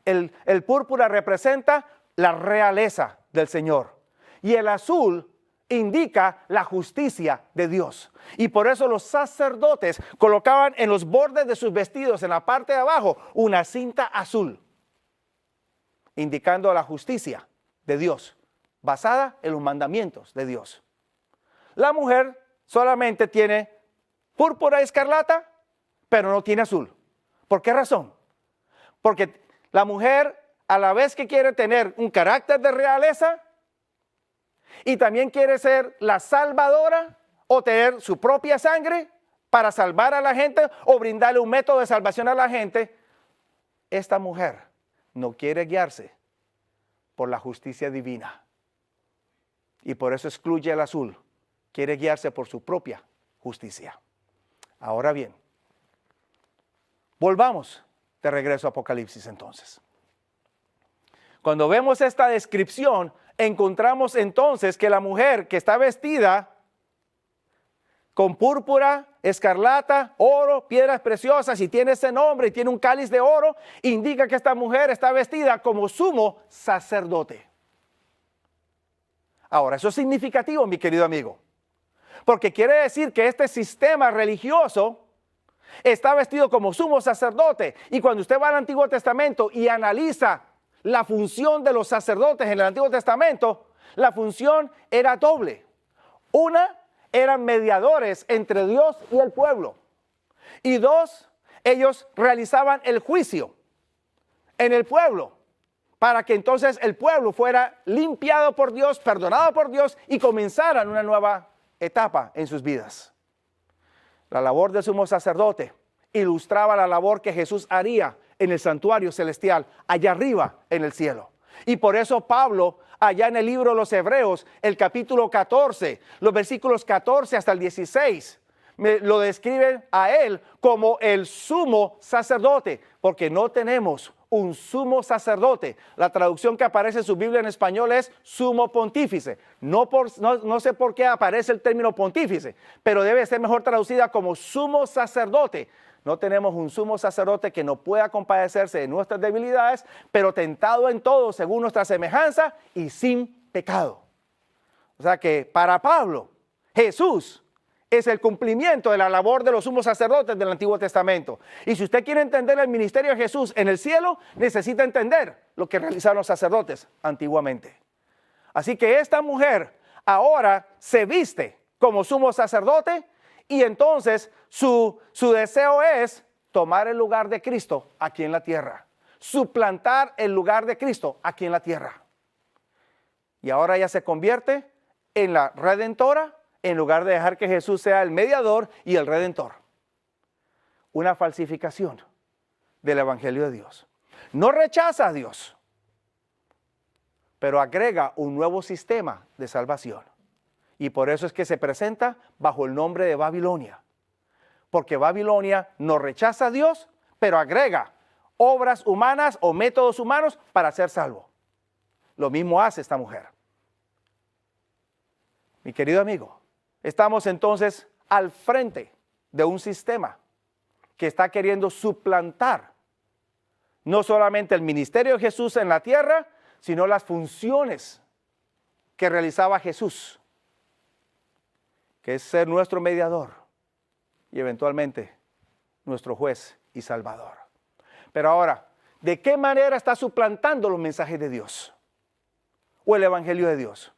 El púrpura representa la realeza del Señor. Y el azul indica la justicia de Dios. Y por eso los sacerdotes colocaban en los bordes de sus vestidos, en la parte de abajo, una cinta azul, indicando la justicia de Dios, basada en los mandamientos de Dios. La mujer solamente tiene púrpura y escarlata, pero no tiene azul. ¿Por qué razón? Porque la mujer, a la vez que quiere tener un carácter de realeza, y también quiere ser la salvadora o tener su propia sangre para salvar a la gente o brindarle un método de salvación a la gente, esta mujer no quiere guiarse por la justicia divina. Y por eso excluye el azul. Quiere guiarse por su propia justicia. Ahora bien, volvamos de regreso a Apocalipsis entonces. Cuando vemos esta descripción, encontramos entonces que la mujer que está vestida con púrpura, escarlata, oro, piedras preciosas, y tiene ese nombre y tiene un cáliz de oro, indica que esta mujer está vestida como sumo sacerdote. Ahora, eso es significativo, mi querido amigo, porque quiere decir que este sistema religioso está vestido como sumo sacerdote. Y cuando usted va al Antiguo Testamento y analiza la función de los sacerdotes en el Antiguo Testamento, la función era doble. Una, eran mediadores entre Dios y el pueblo. Y 2, ellos realizaban el juicio en el pueblo, para que entonces el pueblo fuera limpiado por Dios, perdonado por Dios y comenzaran una nueva etapa en sus vidas. La labor del sumo sacerdote ilustraba la labor que Jesús haría en el santuario celestial, allá arriba en el cielo. Y por eso Pablo, allá en el libro de los Hebreos, el capítulo 14, los versículos 14 hasta el 16, lo describen a él como el sumo sacerdote, porque no tenemos un sumo sacerdote. La traducción que aparece en su Biblia en español es sumo pontífice. No sé por qué aparece el término pontífice, pero debe ser mejor traducida como sumo sacerdote. No tenemos un sumo sacerdote que no pueda compadecerse de nuestras debilidades, pero tentado en todo según nuestra semejanza y sin pecado. O sea que para Pablo, Jesús es el cumplimiento de la labor de los sumos sacerdotes del Antiguo Testamento. Y si usted quiere entender el ministerio de Jesús en el cielo, necesita entender lo que realizaron los sacerdotes antiguamente. Así que esta mujer ahora se viste como sumo sacerdote y entonces su deseo es tomar el lugar de Cristo aquí en la tierra. Suplantar el lugar de Cristo aquí en la tierra. Y ahora ella se convierte en la redentora en lugar de dejar que Jesús sea el mediador y el redentor. Una falsificación del evangelio de Dios. No rechaza a Dios, pero agrega un nuevo sistema de salvación. Y por eso es que se presenta bajo el nombre de Babilonia. Porque Babilonia no rechaza a Dios, pero agrega obras humanas o métodos humanos para ser salvo. Lo mismo hace esta mujer. Mi querido amigo, estamos entonces al frente de un sistema que está queriendo suplantar no solamente el ministerio de Jesús en la tierra, sino las funciones que realizaba Jesús, que es ser nuestro mediador y eventualmente nuestro juez y salvador. Pero ahora, ¿de qué manera está suplantando los mensajes de Dios o el evangelio de Dios?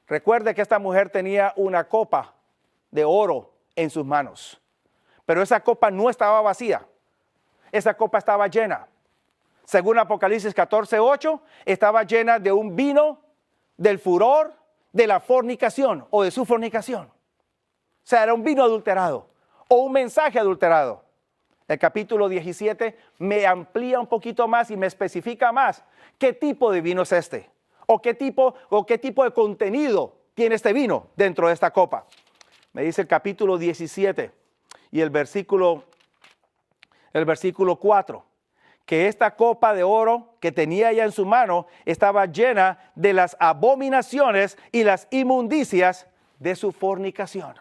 Recuerde que esta mujer tenía una copa de oro en sus manos, pero esa copa no estaba vacía, esa copa estaba llena. Según Apocalipsis 14:8, estaba llena de un vino del furor de la fornicación o de su fornicación. O sea, era un vino adulterado o un mensaje adulterado. El capítulo 17 me amplía un poquito más y me especifica más qué tipo de vino es este. ¿O qué tipo de contenido tiene este vino dentro de esta copa? Me dice el capítulo 17 y el versículo 4, que esta copa de oro que tenía ella en su mano estaba llena de las abominaciones y las inmundicias de su fornicación.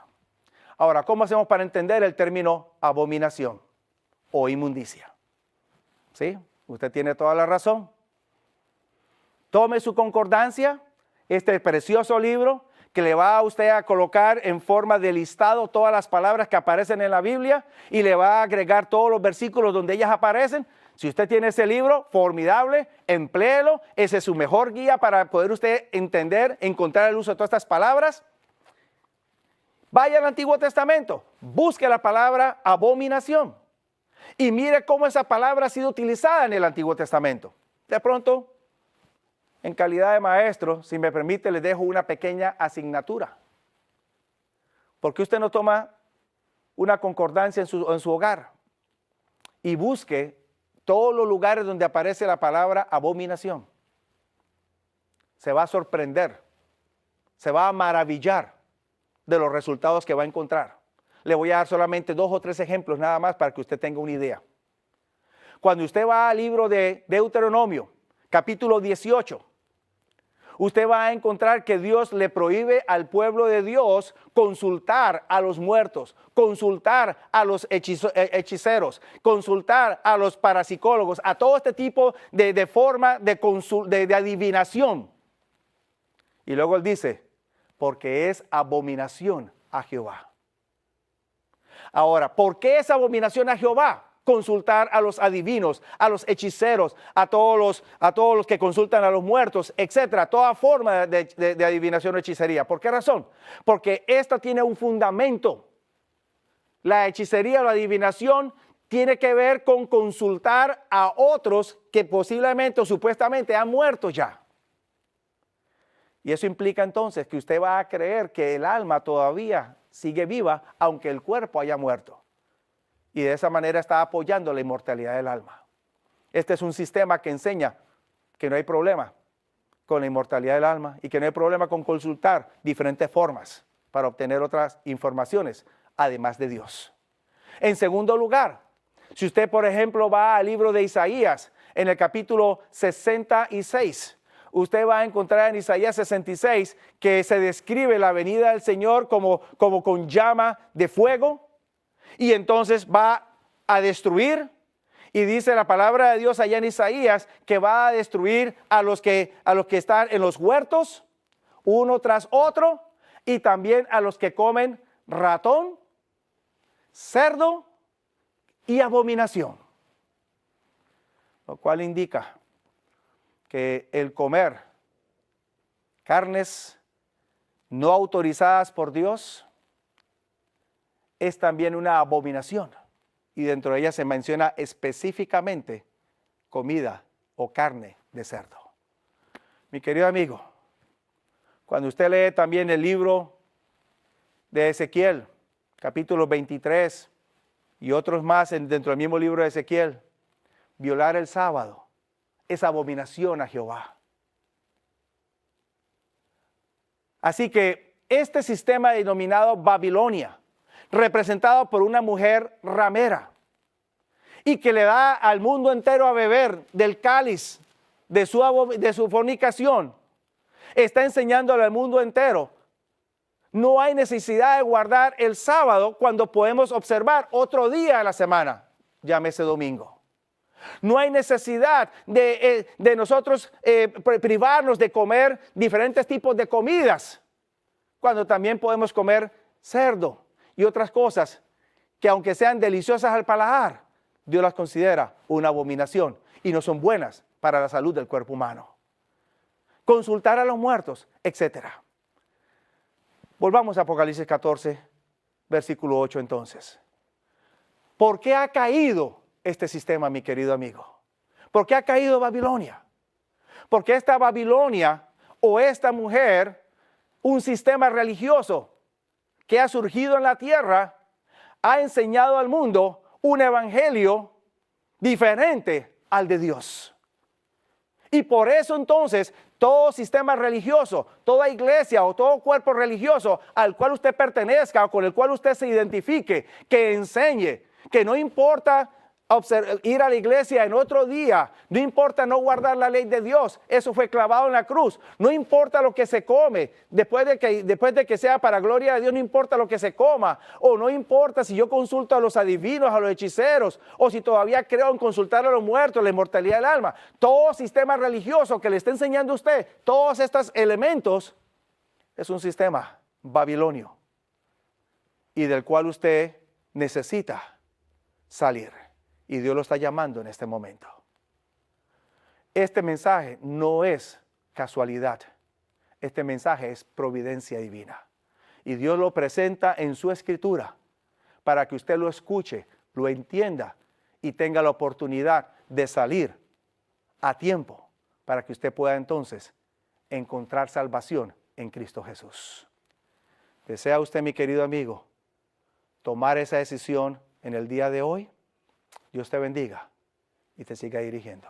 Ahora, ¿cómo hacemos para entender el término abominación o inmundicia? ¿Sí? Usted tiene toda la razón. Tome su concordancia, este precioso libro que le va a usted a colocar en forma de listado todas las palabras que aparecen en la Biblia y le va a agregar todos los versículos donde ellas aparecen. Si usted tiene ese libro, formidable, empléelo. Ese es su mejor guía para poder usted entender, encontrar el uso de todas estas palabras. Vaya al Antiguo Testamento, busque la palabra abominación y mire cómo esa palabra ha sido utilizada en el Antiguo Testamento. De pronto, en calidad de maestro, si me permite, les dejo una pequeña asignatura. ¿Por qué usted no toma una concordancia en su hogar y busque todos los lugares donde aparece la palabra abominación? Se va a sorprender, se va a maravillar de los resultados que va a encontrar. Le voy a dar solamente 2 o 3 ejemplos nada más para que usted tenga una idea. Cuando usted va al libro de Deuteronomio, capítulo 18, usted va a encontrar que Dios le prohíbe al pueblo de Dios consultar a los muertos, consultar a los hechiceros, consultar a los parapsicólogos, a todo este tipo de forma de adivinación. Y luego él dice, porque es abominación a Jehová. Ahora, ¿por qué es abominación a Jehová? Consultar a los adivinos, a los hechiceros, a todos los que consultan a los muertos, etcétera, toda forma de adivinación o hechicería. ¿Por qué razón? Porque esto tiene un fundamento. La hechicería o la adivinación tiene que ver con consultar a otros que posiblemente o supuestamente han muerto ya. Y eso implica entonces que usted va a creer que el alma todavía sigue viva, aunque el cuerpo haya muerto. Y de esa manera está apoyando la inmortalidad del alma. Este es un sistema que enseña que no hay problema con la inmortalidad del alma y que no hay problema con consultar diferentes formas para obtener otras informaciones, además de Dios. En segundo lugar, si usted, por ejemplo, va al libro de Isaías, en el capítulo 66, usted va a encontrar en Isaías 66 que se describe la venida del Señor como con llama de fuego. Y entonces va a destruir, y dice la palabra de Dios allá en Isaías, que va a destruir a los que están en los huertos, uno tras otro, y también a los que comen ratón, cerdo y abominación. Lo cual indica que el comer carnes no autorizadas por Dios es también una abominación. Y dentro de ella se menciona específicamente comida o carne de cerdo. Mi querido amigo, cuando usted lee también el libro de Ezequiel, capítulo 23 y otros más dentro del mismo libro de Ezequiel, violar el sábado es abominación a Jehová. Así que este sistema denominado Babilonia, representado por una mujer ramera, y que le da al mundo entero a beber del cáliz de su fornicación, está enseñándole al mundo entero: no hay necesidad de guardar el sábado cuando podemos observar otro día de la semana, llámese domingo. No hay necesidad de nosotros privarnos de comer diferentes tipos de comidas, cuando también podemos comer cerdo y otras cosas que, aunque sean deliciosas al paladar, Dios las considera una abominación y no son buenas para la salud del cuerpo humano. Consultar a los muertos, etc. Volvamos a Apocalipsis 14, versículo 8 entonces. ¿Por qué ha caído este sistema, mi querido amigo? ¿Por qué ha caído Babilonia? Porque esta Babilonia o esta mujer, un sistema religioso que ha surgido en la tierra, ha enseñado al mundo un evangelio diferente al de Dios. Y por eso entonces todo sistema religioso, toda iglesia o todo cuerpo religioso al cual usted pertenezca o con el cual usted se identifique, que enseñe que no importa ir a la iglesia en otro día, no importa no guardar la ley de Dios, eso fue clavado en la cruz, no importa lo que se come, después de que sea para gloria de Dios, no importa lo que se coma, o no importa si yo consulto a los adivinos, a los hechiceros, o si todavía creo en consultar a los muertos, la inmortalidad del alma. Todo sistema religioso que le esté enseñando a usted, todos estos elementos, es un sistema babilonio, y del cual usted necesita salir. Y Dios lo está llamando en este momento. Este mensaje no es casualidad. Este mensaje es providencia divina. Y Dios lo presenta en su escritura para que usted lo escuche, lo entienda y tenga la oportunidad de salir a tiempo para que usted pueda entonces encontrar salvación en Cristo Jesús. ¿Desea usted, mi querido amigo, tomar esa decisión en el día de hoy? Dios te bendiga y te siga dirigiendo.